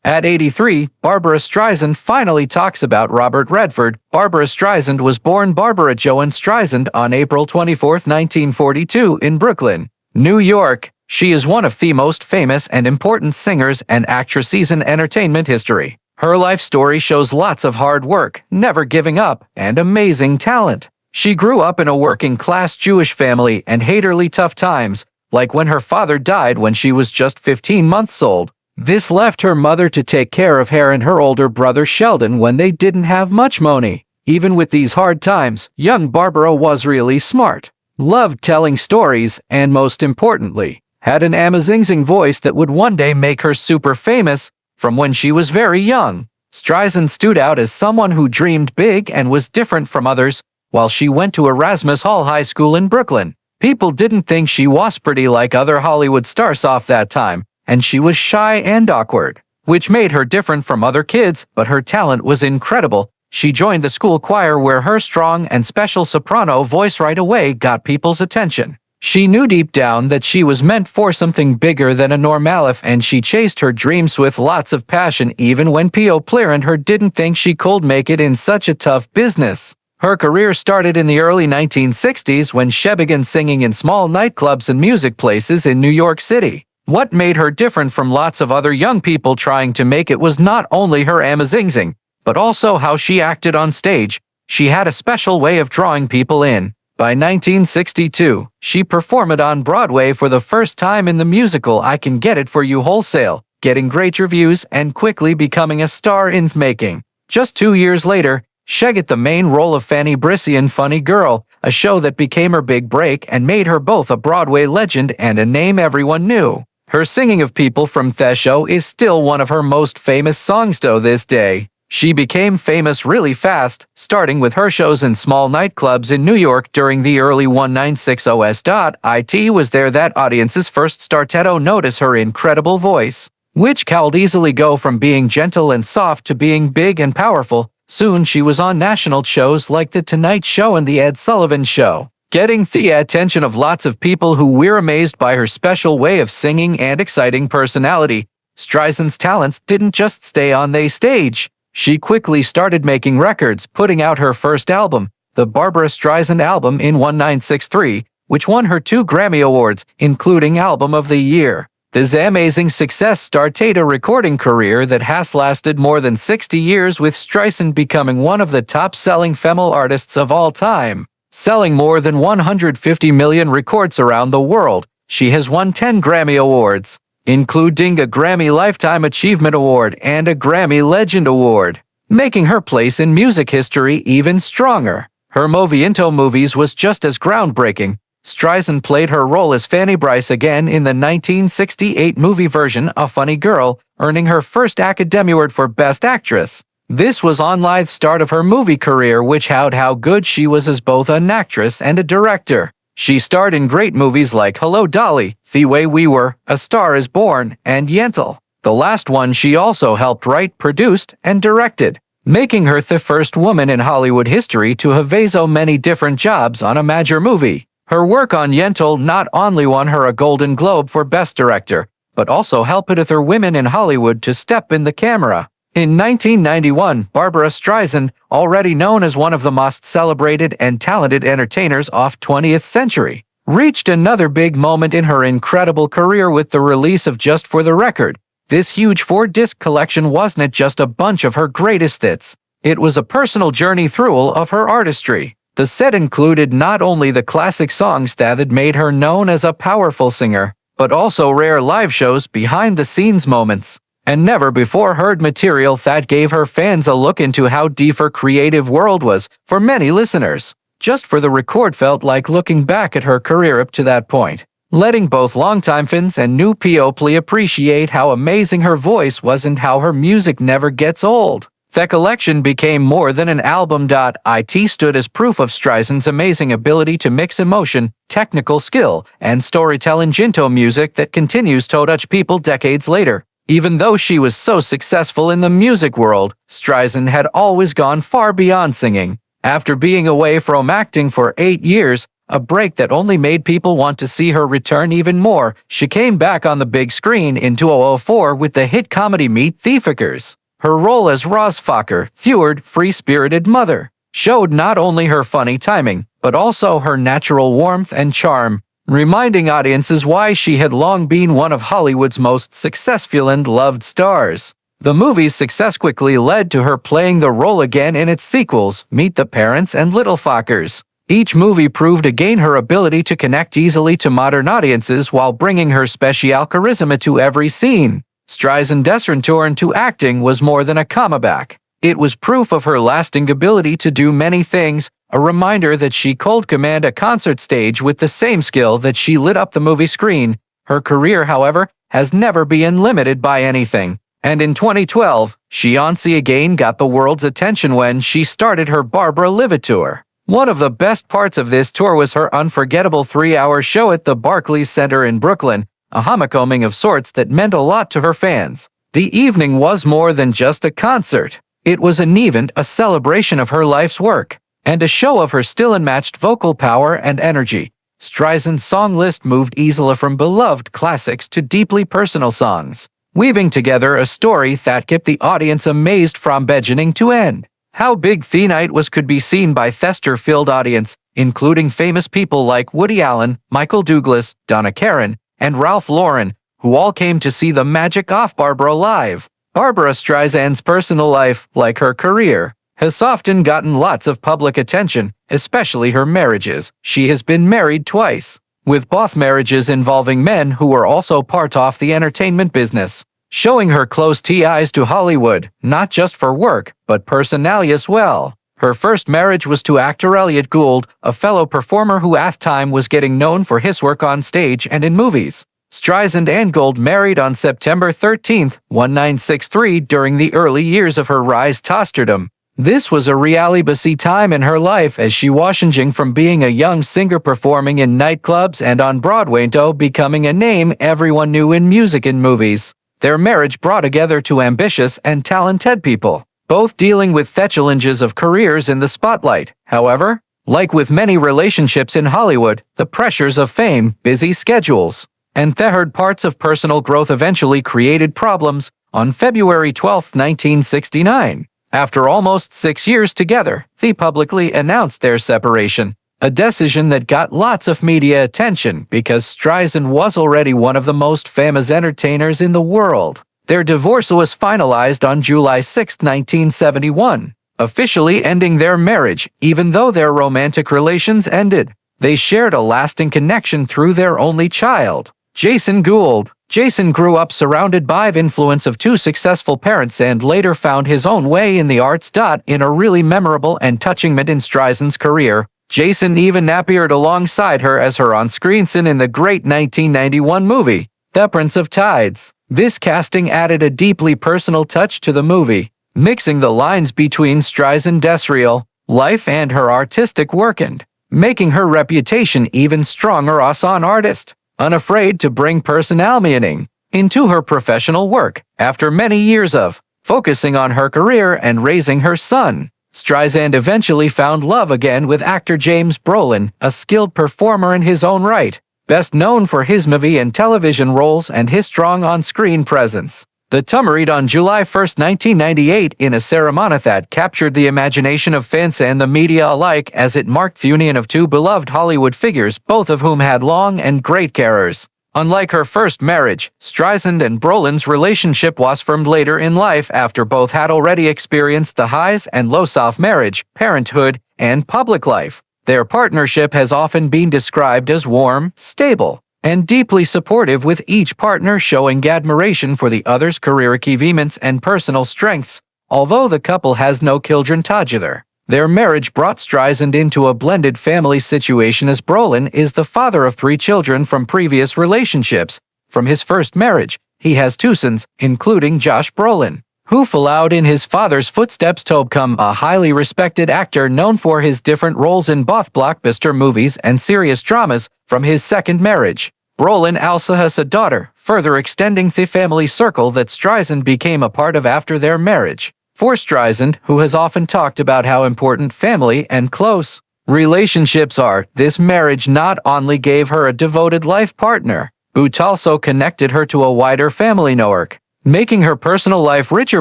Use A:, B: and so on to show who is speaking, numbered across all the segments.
A: At 83, Barbra Streisand finally talks about Robert Redford. Barbra Streisand was born Barbara Joan Streisand on April 24, 1942 in Brooklyn, New York. She is one of the most famous and important singers and actresses in entertainment history. Her life story shows lots of hard work, never giving up, and amazing talent. She grew up in a working-class Jewish family and hated tough times, like when her father died when she was just 15 months old. This left her mother to take care of her and her older brother Sheldon when they didn't have much money. Even with these hard times, young Barbara was really smart, loved telling stories, and most importantly, had an amazing voice that would one day make her super famous. From when she was very young, Streisand stood out as someone who dreamed big and was different from others. While she went to Erasmus Hall High School in Brooklyn, people didn't think she was pretty like other Hollywood stars of that time, and she was shy and awkward, which made her different from other kids, but her talent was incredible. She joined the school choir where her strong and special soprano voice right away got people's attention. She knew deep down that she was meant for something bigger than a normal life, and she chased her dreams with lots of passion even when people around her didn't think she could make it in such a tough business. Her career started in the early 1960s when she began singing in small nightclubs and music places in New York City. What made her different from lots of other young people trying to make it was not only her amazing singing, but also how she acted on stage. She had a special way of drawing people in. By 1962, she performed on Broadway for the first time in the musical I Can Get It For You Wholesale, getting great reviews and quickly becoming a star in the making. Just 2 years later, she got the main role of Fanny Brice in Funny Girl, a show that became her big break and made her both a Broadway legend and a name everyone knew. Her singing of people from the show is still one of her most famous songs to this day. She became famous really fast, starting with her shows in small nightclubs in New York during the early 1960s. It was there that audiences first started to notice her incredible voice, which could easily go from being gentle and soft to being big and powerful. Soon she was on national shows like The Tonight Show and The Ed Sullivan Show, getting the attention of lots of people who were amazed by her special way of singing and exciting personality. Streisand's talents didn't just stay on the stage. She quickly started making records, putting out her first album, the Barbra Streisand album, in 1963, which won her 2 Grammy Awards, including Album of the Year. This amazing success started a recording career that has lasted more than 60 years, with Streisand becoming one of the top-selling female artists of all time. Selling more than 150 million records around the world, she has won 10 Grammy Awards, including a Grammy Lifetime Achievement Award and a Grammy Legend Award, making her place in music history even stronger. Her movie into movies was just as groundbreaking. Streisand played her role as Fanny Brice again in the 1968 movie version of Funny Girl, earning her first Academy Award for Best Actress. This was only the start of her movie career, which showed how good she was as both an actress and a director. She starred in great movies like Hello Dolly, The Way We Were, A Star Is Born, and Yentl. The last one she also helped write, produced, and directed, making her the first woman in Hollywood history to have so many different jobs on a major movie. Her work on Yentl not only won her a Golden Globe for Best Director, but also helped other women in Hollywood to step in the camera. In 1991, Barbra Streisand, already known as one of the most celebrated and talented entertainers of 20th century, reached another big moment in her incredible career with the release of Just for the Record. This huge 4-disc collection wasn't just a bunch of her greatest hits. It was a personal journey through all of her artistry. The set included not only the classic songs that had made her known as a powerful singer, but also rare live shows, behind-the-scenes moments, and never-before-heard material that gave her fans a look into how deep her creative world was. For many listeners, Just for the Record felt like looking back at her career up to that point, letting both longtime fans and new people appreciate how amazing her voice was and how her music never gets old. The collection became more than an album. It stood as proof of Streisand's amazing ability to mix emotion, technical skill, and storytelling into music that continues to touch people decades later. Even though she was so successful in the music world, Streisand had always gone far beyond singing. After being away from acting for 8 years, a break that only made people want to see her return even more. She came back on the big screen in 2004 with the hit comedy Meet Thiefakers. Her role as Roz Fokker, Fjord, free-spirited mother, showed not only her funny timing, but also her natural warmth and charm, reminding audiences why she had long been one of Hollywood's most successful and loved stars. The movie's success quickly led to her playing the role again in its sequels, Meet the Parents and Little Fockers. Each movie proved again her ability to connect easily to modern audiences while bringing her special charisma to every scene. Streisand's return to acting was more than a comeback. It was proof of her lasting ability to do many things, a reminder that she could command a concert stage with the same skill that she lit up the movie screen. Her career, however, has never been limited by anything. And in 2012, she once again got the world's attention when she started her Barbra Live tour. One of the best parts of this tour was her unforgettable 3-hour show at the Barclays Center in Brooklyn, a homecoming of sorts that meant a lot to her fans. The evening was more than just a concert. It was an event, a celebration of her life's work, and a show of her still unmatched vocal power and energy. Streisand's song list moved easily from beloved classics to deeply personal songs, weaving together a story that kept the audience amazed from beginning to end. How big the night was could be seen by theater-filled audience, including famous people like Woody Allen, Michael Douglas, Donna Karan, and Ralph Lauren, who all came to see the magic of Barbra live. Barbra Streisand's personal life, like her career, has often gotten lots of public attention, especially her marriages. She has been married twice, with both marriages involving men who were also part of the entertainment business, showing her close ties to Hollywood, not just for work, but personally as well. Her first marriage was to actor Elliot Gould, a fellow performer who at the time was getting known for his work on stage and in movies. Streisand and Gould married on September 13, 1963 during the early years of her rise to stardom. This was a really busy time in her life as she was changing from being a young singer performing in nightclubs and on Broadway to becoming a name everyone knew in music and movies. Their marriage brought together two ambitious and talented people, both dealing with the challenges of careers in the spotlight. However, like with many relationships in Hollywood, the pressures of fame, busy schedules, and the hard parts of personal growth eventually created problems. On February 12, 1969, after almost 6 years together, they publicly announced their separation, a decision that got lots of media attention because Streisand was already one of the most famous entertainers in the world. Their divorce was finalized on July 6, 1971, officially ending their marriage. Even though their romantic relations ended, they shared a lasting connection through their only child, Jason Gould. Jason grew up surrounded by the influence of two successful parents and later found his own way in the arts. In a really memorable and touching moment in Streisand's career, Jason even appeared alongside her as her on-screen son in the great 1991 movie, The Prince of Tides. This casting added a deeply personal touch to the movie, mixing the lines between Streisand's real life and her artistic work and making her reputation even stronger as an artist, unafraid to bring personal meaning into her professional work. After many years of focusing on her career and raising her son, Streisand eventually found love again with actor James Brolin, a skilled performer in his own right, best known for his movie and television roles and his strong on-screen presence. The two married on July 1, 1998 in a ceremony that captured the imagination of fans and the media alike as it marked the union of two beloved Hollywood figures, both of whom had long and great careers. Unlike her first marriage, Streisand and Brolin's relationship was formed later in life after both had already experienced the highs and lows of marriage, parenthood, and public life. Their partnership has often been described as warm, stable, and deeply supportive, with each partner showing admiration for the other's career achievements and personal strengths. Although the couple has no children together, their marriage brought Streisand into a blended family situation as Brolin is the father of 3 children from previous relationships. From his first marriage, he has 2 sons, including Josh Brolin, who followed in his father's footsteps to become a highly respected actor known for his different roles in both blockbuster movies and serious dramas. From his second marriage, Brolin also has a daughter, further extending the family circle that Streisand became a part of after their marriage. For Streisand, who has often talked about how important family and close relationships are. This marriage not only gave her a devoted life partner, but also connected her to a wider family network, making her personal life richer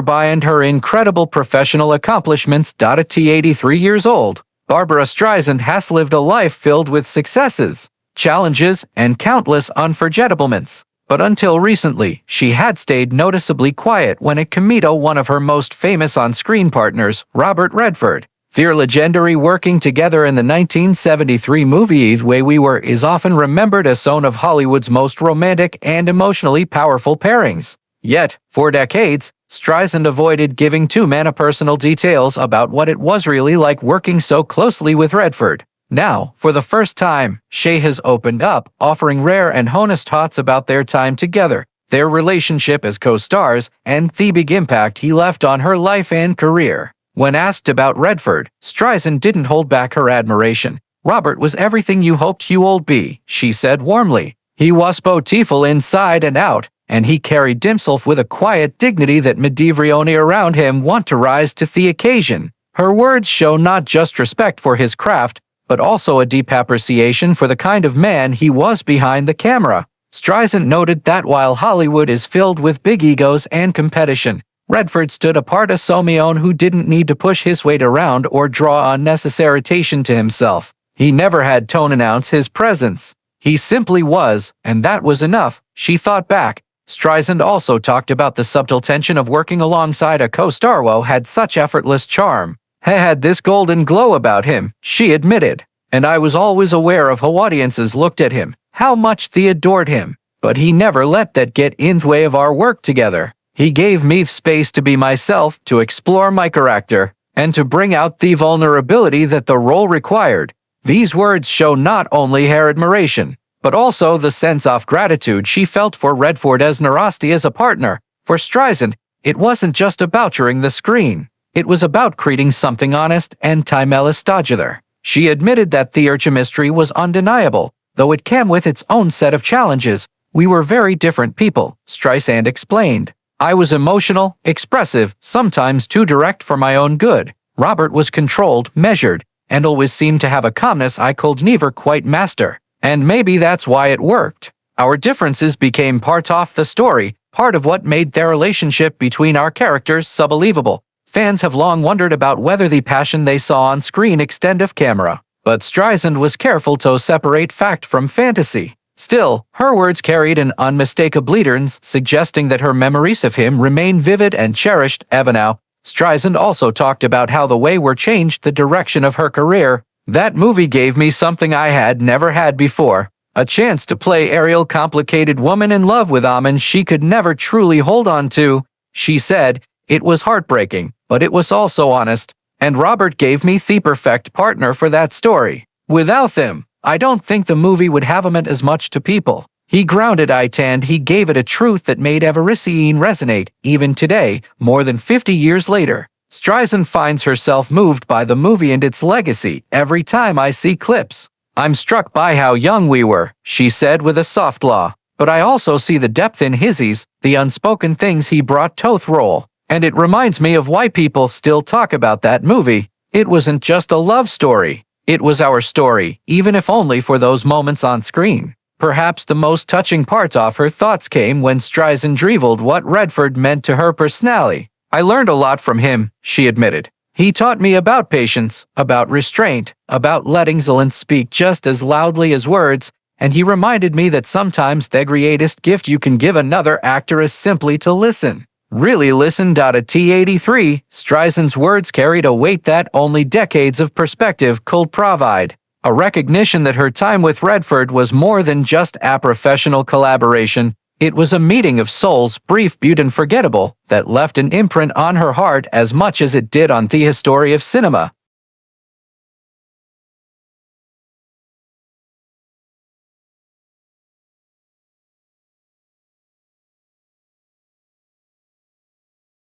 A: beyond her incredible professional accomplishments. At 83 years old, Barbra Streisand has lived a life filled with successes, challenges, and countless unforgettable moments. But until recently, she had stayed noticeably quiet when it came to one of her most famous on-screen partners, Robert Redford. Their legendary working together in the 1973 movie The Way We Were is often remembered as one of Hollywood's most romantic and emotionally powerful pairings. Yet, for decades, Streisand avoided giving too many personal details about what it was really like working so closely with Redford. Now, for the first time, she has opened up, offering rare and honest thoughts about their time together, their relationship as co-stars, and the big impact he left on her life and career. When asked about Redford, Streisand didn't hold back her admiration. "Robert was everything you hoped you would be," she said warmly. "He was beautiful inside and out, and he carried himself with a quiet dignity that made everyone around him want to rise to the occasion." Her words show not just respect for his craft, but also a deep appreciation for the kind of man he was behind the camera. Streisand noted that while Hollywood is filled with big egos and competition, Redford stood apart as someone who didn't need to push his weight around or draw unnecessary attention to himself. He never had to announce his presence. He simply was, and that was enough, she thought back. Streisand also talked about the subtle tension of working alongside a co-star who had such effortless charm. "He had this golden glow about him," she admitted, "and I was always aware of how audiences looked at him, how much they adored him. But he never let that get in the way of our work together. He gave me space to be myself, to explore my character, and to bring out the vulnerability that the role required." These words show not only her admiration, but also the sense of gratitude she felt for Redford as Narasti as a partner. For Streisand, it wasn't just about sharing the screen. It was about creating something honest and timeless together. She admitted that their chemistry was undeniable, though it came with its own set of challenges. "We were very different people," Streisand explained. "I was emotional, expressive, sometimes too direct for my own good. Robert was controlled, measured, and always seemed to have a calmness I could never quite master. And maybe that's why it worked. Our differences became part of the story, part of what made their relationship between our characters so believable." Fans have long wondered about whether the passion they saw on screen extended off camera, but Streisand was careful to separate fact from fantasy. Still, her words carried an unmistakable leaders, suggesting that her memories of him remain vivid and cherished even now. Streisand also talked about how The Way We Were changed the direction of her career. "That movie gave me something I had never had before, a chance to play a real complicated woman in love with a man she could never truly hold on to," she said. "It was heartbreaking, but it was also honest, and Robert gave me the perfect partner for that story. Without him, I don't think the movie would have meant as much to people. He grounded it and he gave it a truth that made everything resonate, even today, more than 50 years later." Streisand finds herself moved by the movie and its legacy every time I see clips. "I'm struck by how young we were," she said with a soft laugh, "but I also see the depth in his, the unspoken things he brought to the role. And it reminds me of why people still talk about that movie. It wasn't just a love story. It was our story, even if only for those moments on screen." Perhaps the most touching part of her thoughts came when Streisand revealed what Redford meant to her personally. "I learned a lot from him," she admitted. "He taught me about patience, about restraint, about letting silence speak just as loudly as words, and he reminded me that sometimes the greatest gift you can give another actor is simply to listen. Really listen." At 83, Streisand's words carried a weight that only decades of perspective could provide. A recognition that her time with Redford was more than just a professional collaboration. It was a meeting of souls, brief but unforgettable, that left an imprint on her heart as much as it did on the history of cinema.